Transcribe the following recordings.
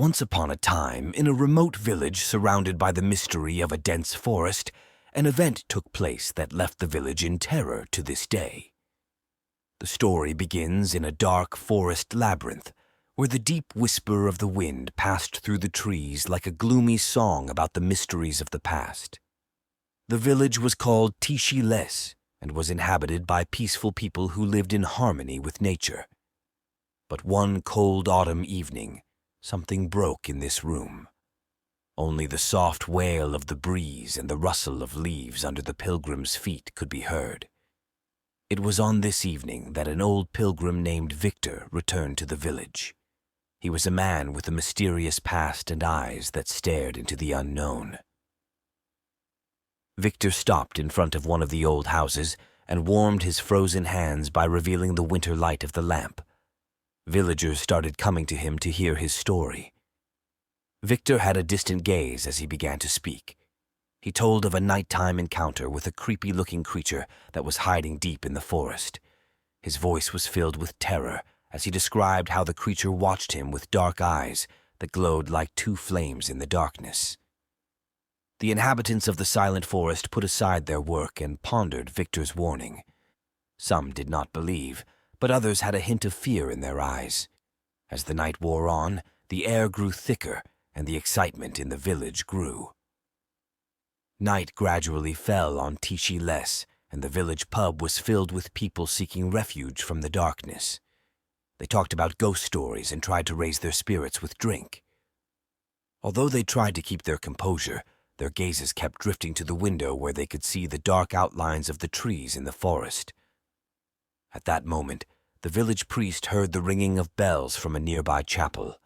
Once upon a time, in a remote village surrounded by the mystery of a dense forest, an event took place that left the village in terror to this day. The story begins in a dark forest labyrinth, where the deep whisper of the wind passed through the trees like a gloomy song about the mysteries of the past. The village was called Tichý and was inhabited by peaceful people who lived in harmony with nature. But one cold autumn evening, something broke in this room. Only the soft wail of the breeze and the rustle of leaves under the pilgrim's feet could be heard. It was on this evening that an old pilgrim named Victor returned to the village. He was a man with a mysterious past and eyes that stared into the unknown. Victor stopped in front of one of the old houses and warmed his frozen hands by revealing the winter light of the lamp. Villagers started coming to him to hear his story. Victor had a distant gaze as he began to speak. He told of a nighttime encounter with a creepy-looking creature that was hiding deep in the forest. His voice was filled with terror as he described how the creature watched him with dark eyes that glowed like two flames in the darkness. The inhabitants of the silent forest put aside their work and pondered Victor's warning. Some did not believe, but others had a hint of fear in their eyes. As the night wore on, the air grew thicker and the excitement in the village grew. Night gradually fell on Tichý, and the village pub was filled with people seeking refuge from the darkness. They talked about ghost stories and tried to raise their spirits with drink. Although they tried to keep their composure, their gazes kept drifting to the window where they could see the dark outlines of the trees in the forest. At that moment, the village priest heard the ringing of bells from a nearby chapel.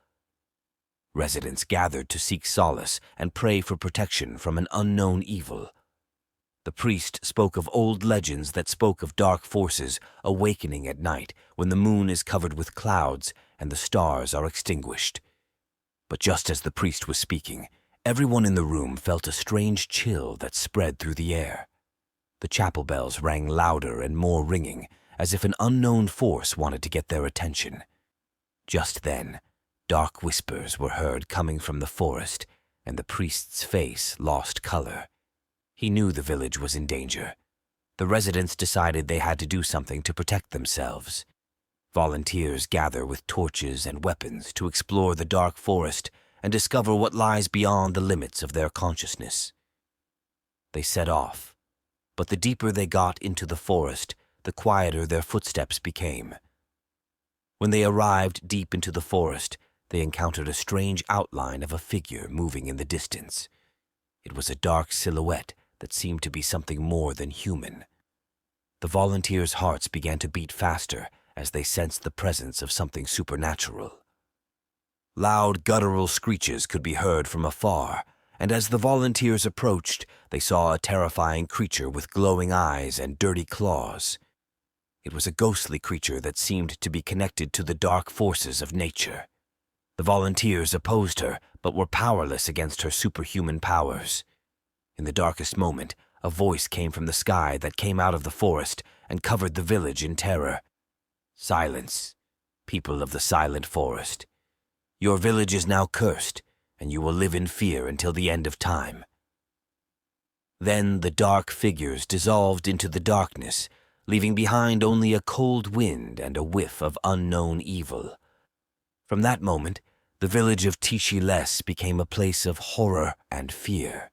Residents gathered to seek solace and pray for protection from an unknown evil. The priest spoke of old legends that spoke of dark forces awakening at night when the moon is covered with clouds and the stars are extinguished. But just as the priest was speaking, everyone in the room felt a strange chill that spread through the air. The chapel bells rang louder and more ringing, as if an unknown force wanted to get their attention. Just then, dark whispers were heard coming from the forest, and the priest's face lost color. He knew the village was in danger. The residents decided they had to do something to protect themselves. Volunteers gather with torches and weapons to explore the dark forest and discover what lies beyond the limits of their consciousness. They set off, but the deeper they got into the forest, the quieter their footsteps became. When they arrived deep into the forest, they encountered a strange outline of a figure moving in the distance. It was a dark silhouette that seemed to be something more than human. The volunteers' hearts began to beat faster as they sensed the presence of something supernatural. Loud guttural screeches could be heard from afar, and as the volunteers approached, they saw a terrifying creature with glowing eyes and dirty claws. It was a ghostly creature that seemed to be connected to the dark forces of nature. The volunteers opposed her, but were powerless against her superhuman powers. In the darkest moment, a voice came from the sky that came out of the forest and covered the village in terror. "Silence, people of the silent forest. Your village is now cursed, and you will live in fear until the end of time." Then the dark figures dissolved into the darkness, leaving behind only a cold wind and a whiff of unknown evil. From that moment, the village of Tichý became a place of horror and fear.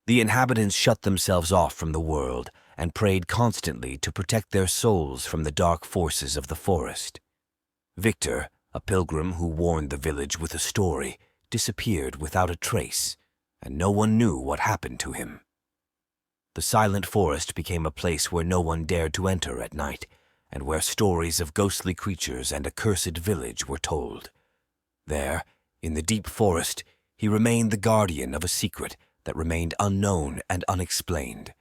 The inhabitants shut themselves off from the world and prayed constantly to protect their souls from the dark forces of the forest. Victor, a pilgrim who warned the village with a story, disappeared without a trace, and no one knew what happened to him. The silent forest became a place where no one dared to enter at night, and where stories of ghostly creatures and a cursed village were told. There, in the deep forest, he remained the guardian of a secret that remained unknown and unexplained.